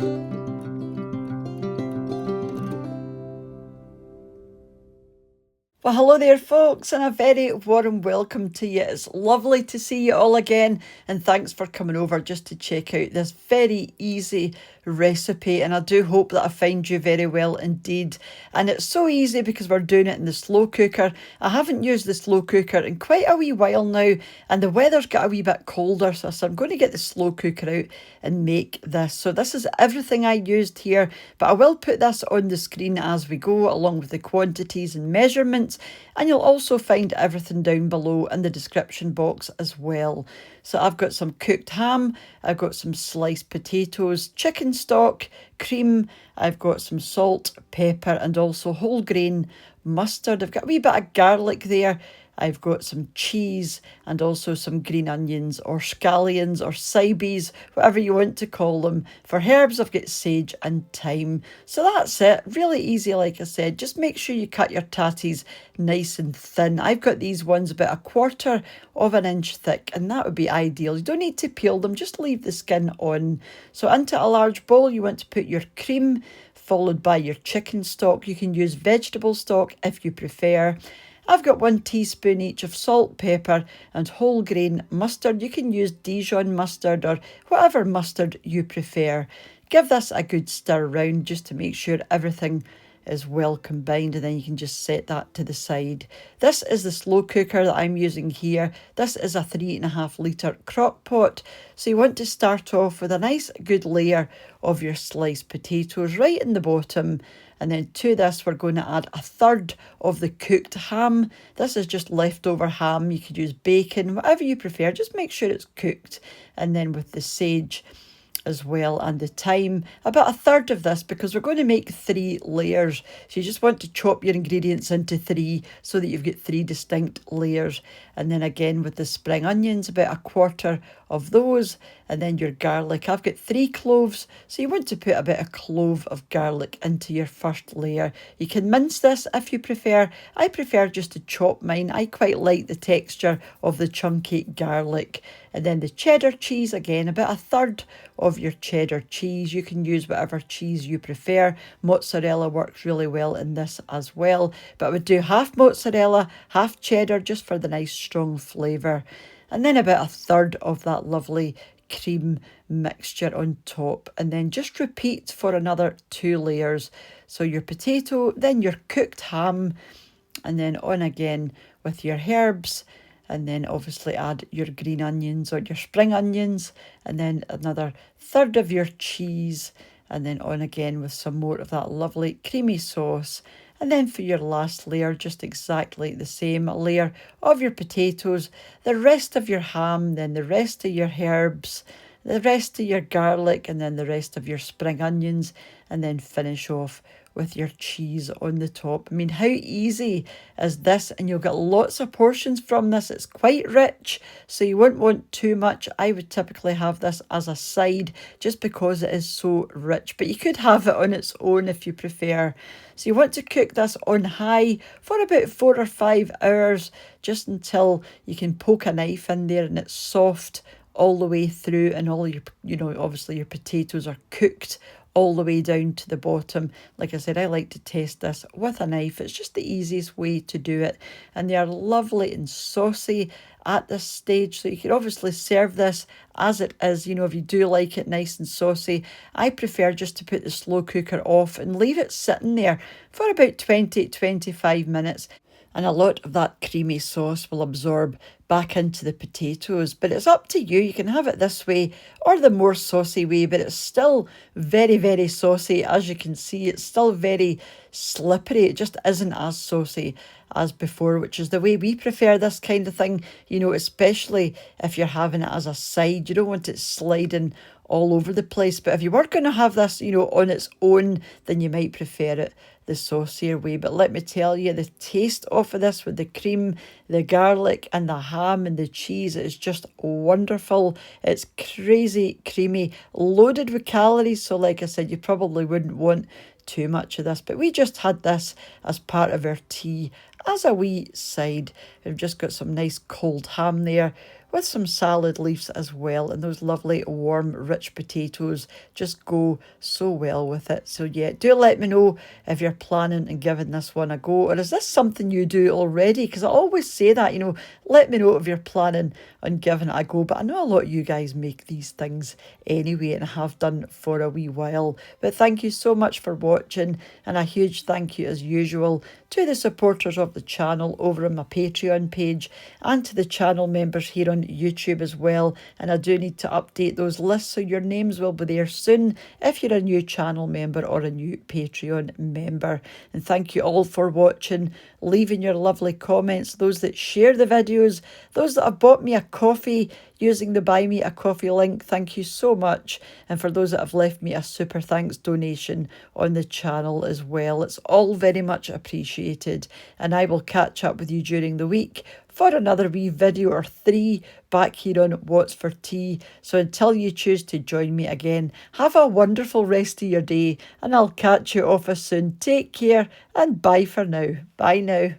Well, hello there, folks, and a very warm welcome to you. It's lovely to see you all again, and thanks for coming over just to check out this very easy recipe. And I do hope that I find you very well indeed. And it's so easy because we're doing it in the slow cooker. I haven't used the slow cooker in quite a wee while now, and the weather's got a wee bit colder, so I'm going to get the slow cooker out and make this. So this is everything I used here, but I will put this on the screen as we go, along with the quantities and measurements. And you'll also find everything down below in the description box as well. So I've got some cooked ham, I've got some sliced potatoes, chicken stock, cream, I've got some salt, pepper, and also whole grain mustard. I've got a wee bit of garlic there. I've got some cheese and also some green onions or scallions or cybes, whatever you want to call them. For herbs, I've got sage and thyme. So that's it. Really easy, like I said. Just make sure you cut your tatties nice and thin. I've got these ones about 1/4 of an inch thick, and that would be ideal. You don't need to peel them, just leave the skin on. So into a large bowl, you want to put your cream, followed by your chicken stock. You can use vegetable stock if you prefer. I've got 1 teaspoon each of salt, pepper, and whole grain mustard. You can use Dijon mustard or whatever mustard you prefer. Give this a good stir round just to make sure everything is well combined, and then you can just set that to the side. This is the slow cooker that I'm using here. This is a 3.5 litre Crockpot. So you want to start off with a nice good layer of your sliced potatoes right in the bottom. And then to this, we're going to add 1/3 of the cooked ham. This is just leftover ham. You could use bacon, whatever you prefer. Just make sure it's cooked. And then with the sage as well and the thyme, about 1/3 of this, because we're going to make 3 layers. So you just want to chop your ingredients into 3 so that you've got 3 distinct layers. And then again with the spring onions, about 1/4 of those, and then your garlic. I've got 3 cloves, so you want to put about a clove of garlic into your first layer. You can mince this if you prefer. I prefer just to chop mine. I quite like the texture of the chunky garlic. And then the cheddar cheese, again, about 1/3 of your cheddar cheese. You can use whatever cheese you prefer. Mozzarella works really well in this as well, but I would do half mozzarella, half cheddar, just for the nice strong flavour. And then about 1/3 of that lovely cream mixture on top, and then just repeat for another 2 layers. So your potato, then your cooked ham, and then on again with your herbs, and then obviously add your green onions or your spring onions, and then another 1/3 of your cheese, and then on again with some more of that lovely creamy sauce. And then for your last layer, just exactly the same, a layer of your potatoes, the rest of your ham, then the rest of your herbs, the rest of your garlic, and then the rest of your spring onions, and then finish off with your cheese on the top. I mean, how easy is this? And you'll get lots of portions from this. It's quite rich, so you won't want too much. I would typically have this as a side just because it is so rich, but you could have it on its own if you prefer. So you want to cook this on high for about 4 or 5 hours, just until you can poke a knife in there and it's soft all the way through, and all your, obviously your potatoes are cooked all the way down to the bottom. Like I said, I like to test this with a knife. It's just the easiest way to do it. And they are lovely and saucy at this stage. So you can obviously serve this as it is, if you do like it nice and saucy. I prefer just to put the slow cooker off and leave it sitting there for about 20-25 minutes. And a lot of that creamy sauce will absorb back into the potatoes. But it's up to you. You can have it this way or the more saucy way, but it's still very, very saucy. As you can see, it's still very slippery. It just isn't as saucy as before, which is the way we prefer this kind of thing, especially if you're having it as a side. You don't want it sliding all over the place. But if you were going to have this, on its own, then you might prefer it the saucier way. But let me tell you, the taste off of this with the cream, the garlic, and the ham and the cheese is just wonderful. It's crazy creamy, loaded with calories. So like I said, you probably wouldn't want too much of this, but we just had this as part of our tea as a wee side. We've just got some nice cold ham there with some salad leaves as well, and those lovely warm rich potatoes just go so well with it. So yeah, do let me know if you're planning on giving this one a go, or is this something you do already? Because I always say that, you know, let me know if you're planning on giving it a go. But I know a lot of you guys make these things anyway and have done for a wee while. But thank you so much for watching, and a huge thank you as usual to the supporters of the channel over on my Patreon page, and to the channel members here on YouTube as well. And I do need to update those lists, so your names will be there soon if you're a new channel member or a new Patreon member. And thank you all for watching, leaving your lovely comments, those that share the videos, those that have bought me a coffee using the Buy Me a Coffee link, thank you so much. And for those that have left me a super thanks donation on the channel as well, it's all very much appreciated. And I will catch up with you during the week for another wee video or 3 back here on What's for Tea. So until you choose to join me again, have a wonderful rest of your day, and I'll catch you off as soon. Take care and bye for now. Bye now.